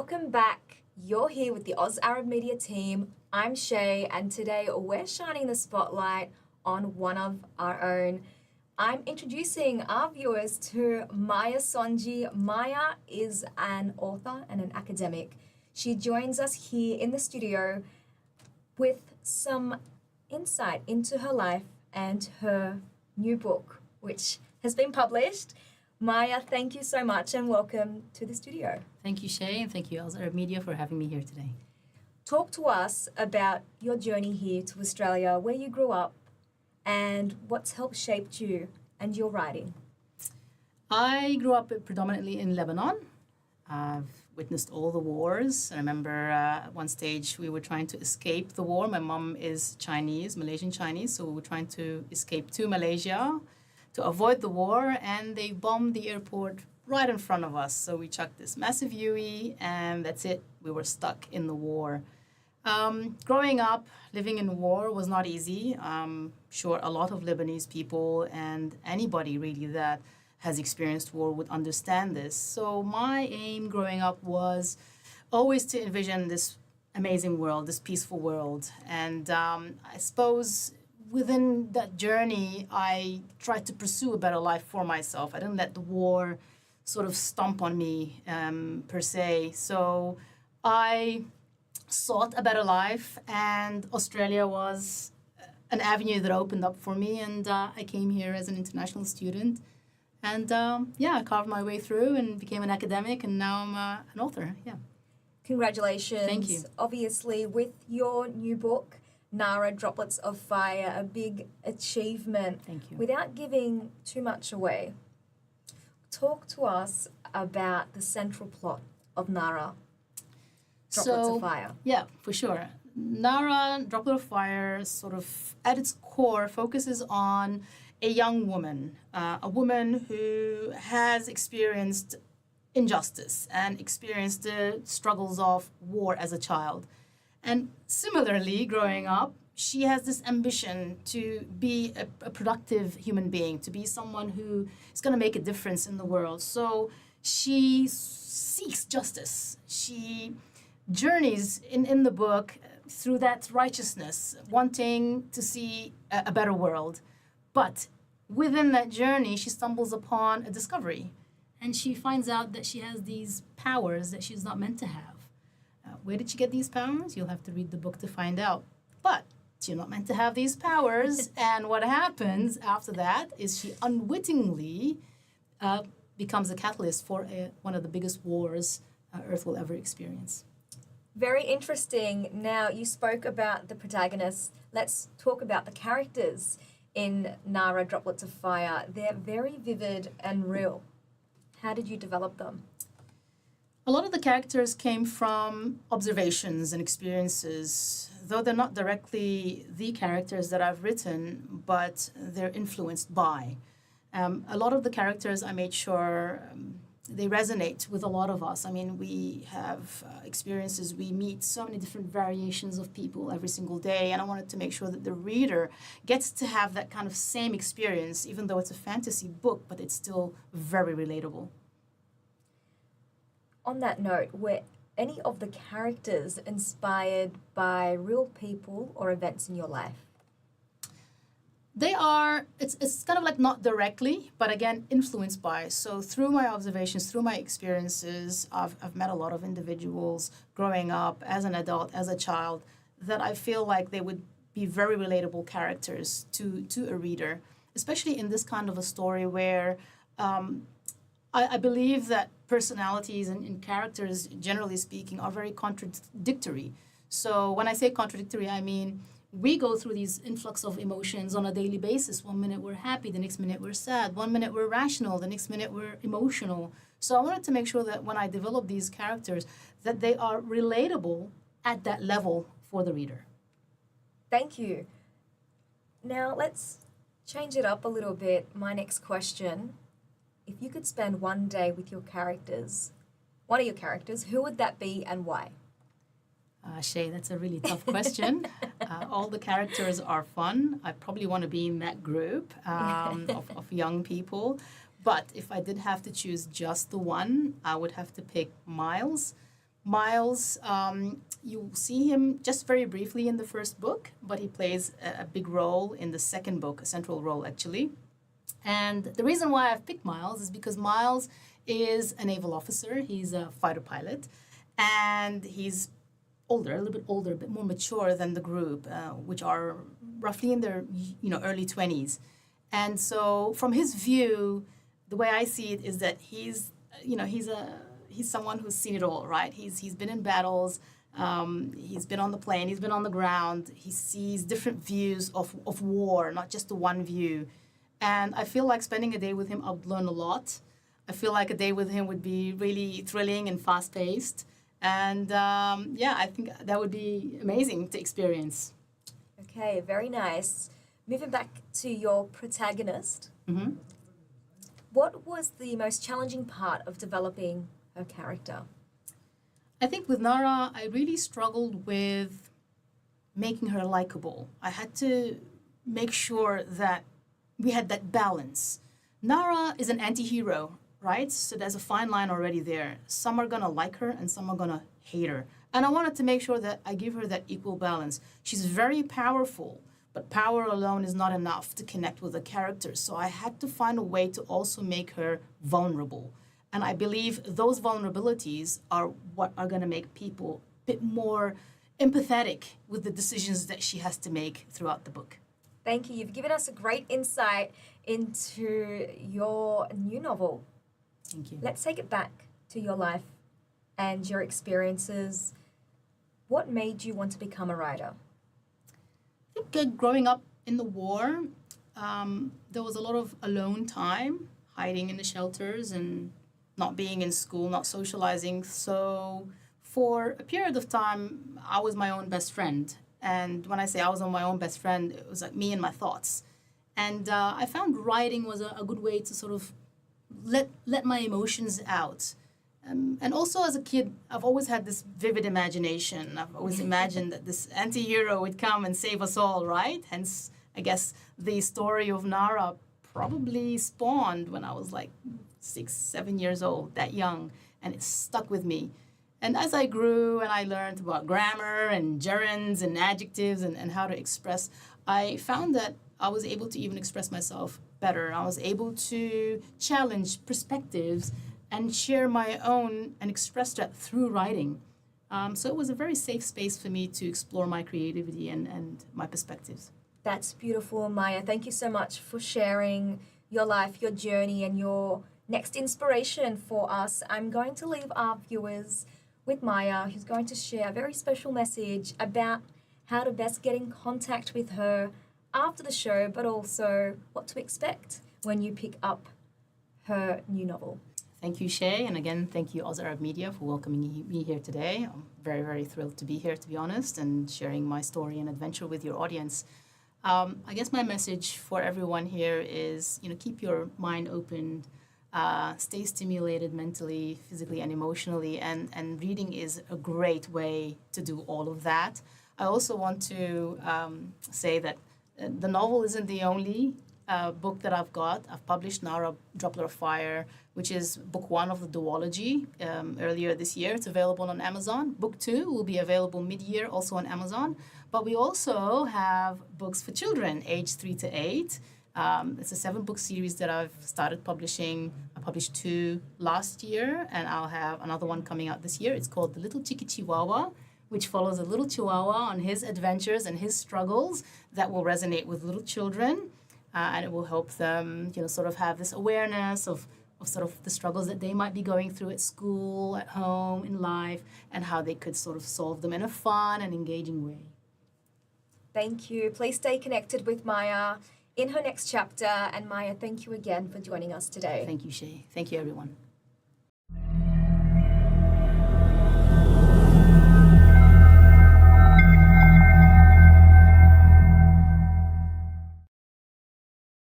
Welcome back. You're here with the Oz Arab Media team. I'm Shay, and today we're shining the spotlight on one of our own. I'm introducing our viewers to Maya Sonji. Maya is an author and an academic. She joins us here in the studio with some insight into her life and her new book, which has been published. Maya, thank you so much and welcome to the studio. Thank you, Shay, and thank you, Oz Arab Media, for having me here today. Talk to us about your journey here to Australia, where you grew up, and what's helped shape you and your writing. I grew up predominantly in Lebanon. I've witnessed all the wars. I remember at one stage we were trying to escape the war. My mom is Chinese, Malaysian Chinese, so we were trying to escape to Malaysia to avoid the war, and they bombed the airport right in front of us. So we chucked this massive UE, and that's it. We were stuck in the war. Growing up, living in war was not easy. Sure, a lot of Lebanese people and anybody really that has experienced war would understand this. So my aim growing up was always to envision this amazing world, this peaceful world. And I suppose within that journey, I tried to pursue a better life for myself. I didn't let the war sort of stomp on me per se. So I sought a better life, and Australia was an avenue that opened up for me, and I came here as an international student. And I carved my way through and became an academic, and now I'm an author. Yeah. Congratulations. Thank you. Obviously, with your new book, NARA, Droplets of Fire, a big achievement. Thank you. Without giving too much away, talk to us about the central plot of NARA, Droplets of Fire. Yeah, for sure. NARA, Droplet of Fire, sort of at its core focuses on a young woman, a woman who has experienced injustice and experienced the struggles of war as a child. And similarly, growing up, she has this ambition to be a productive human being, to be someone who is going to make a difference in the world. So she seeks justice. She journeys in the book through that righteousness, wanting to see a better world. But within that journey, she stumbles upon a discovery, and she finds out that she has these powers that she's not meant to have. Where did she get these powers? You'll have to read the book to find out. But she's not meant to have these powers, and what happens after that is she unwittingly becomes a catalyst for one of the biggest wars Earth will ever experience. Very interesting. Now, you spoke about the protagonists. Let's talk about the characters in NARA, Droplets of Fire. They're very vivid and real. How did you develop them? A lot of the characters came from observations and experiences, though they're not directly the characters that I've written, but they're influenced by. A lot of the characters I made sure they resonate with a lot of us. I mean, we have experiences, we meet so many different variations of people every single day, and I wanted to make sure that the reader gets to have that kind of same experience, even though it's a fantasy book, but it's still very relatable. On that note, were any of the characters inspired by real people or events in your life? They are, it's kind of like not directly, but again, influenced by. So through my observations, through my experiences, I've met a lot of individuals growing up as an adult, as a child, that I feel like they would be very relatable characters to a reader, especially in this kind of a story where I believe that personalities and characters, generally speaking, are very contradictory. So when I say contradictory, I mean we go through these influx of emotions on a daily basis. 1 minute we're happy, the next minute we're sad. 1 minute we're rational, the next minute we're emotional. So I wanted to make sure that when I develop these characters, that they are relatable at that level for the reader. Thank you. Now let's change it up a little bit. My next question. If you could spend one day with your characters, one of your characters, who would that be and why? Shay, that's a really tough question. All the characters are fun. I probably want to be in that group of young people. But if I did have to choose just the one, I would have to pick Miles. Miles, you see him just very briefly in the first book, but he plays a big role in the second book, a central role actually. And the reason why I've picked Miles is because Miles is a naval officer. He's a fighter pilot, and he's older, a little bit older, a bit more mature than the group, which are roughly in their early 20s. And so from his view, the way I see it is that he's someone who's seen it all, right? He's been in battles, he's been on the plane, he's been on the ground, he sees different views of war, not just the one view. And I feel like spending a day with him, I would learn a lot. I feel like a day with him would be really thrilling and fast-paced. And I think that would be amazing to experience. Okay, very nice. Moving back to your protagonist, what was the most challenging part of developing her character? I think with Nara, I really struggled with making her likable. I had to make sure that we had that balance. Nara is an anti-hero, right? So there's a fine line already there. Some are gonna like her and some are gonna hate her. And I wanted to make sure that I give her that equal balance. She's very powerful, but power alone is not enough to connect with the characters. So I had to find a way to also make her vulnerable. And I believe those vulnerabilities are what are gonna make people a bit more empathetic with the decisions that she has to make throughout the book. Thank you. You've given us a great insight into your new novel. Thank you. Let's take it back to your life and your experiences. What made you want to become a writer? I think growing up in the war, there was a lot of alone time, hiding in the shelters and not being in school, not socializing. So for a period of time, I was my own best friend. And when I say I was my own best friend, it was like me and my thoughts. And I found writing was a good way to sort of let my emotions out. And also as a kid, I've always had this vivid imagination. I've always imagined that this anti-hero would come and save us all, right? Hence, I guess the story of Nara probably spawned when I was like 6, 7 years old, that young, and it stuck with me. And as I grew and I learned about grammar and gerunds and adjectives and how to express, I found that I was able to even express myself better. I was able to challenge perspectives and share my own and express that through writing. So it was a very safe space for me to explore my creativity and my perspectives. That's beautiful, Maya. Thank you so much for sharing your life, your journey, and your next inspiration for us. I'm going to leave our viewers with Maya, who's going to share a very special message about how to best get in contact with her after the show, but also what to expect when you pick up her new novel. Thank you, Shay, and again, thank you, Oz Arab Media, for welcoming me here today. I'm very, very thrilled to be here, to be honest, and sharing my story and adventure with your audience. I guess my message for everyone here is, keep your mind open, stay stimulated mentally, physically, and emotionally, and reading is a great way to do all of that. I also want to say that the novel isn't the only book that I've got. I've published NARA, Droplet of Fire, which is book 1 of the duology earlier this year. It's available on Amazon. Book 2 will be available mid-year, also on Amazon. But we also have books for children, age 3 to 8. It's a 7-book series that I've started publishing. I published 2 last year, and I'll have another one coming out this year. It's called The Little Chicky Chihuahua, which follows a little chihuahua on his adventures and his struggles that will resonate with little children. And it will help them, sort of have this awareness of sort of the struggles that they might be going through at school, at home, in life, and how they could sort of solve them in a fun and engaging way. Thank you. Please stay connected with Maya in her next chapter. And Maya, thank you again for joining us today. Thank you, Shay. Thank you, everyone.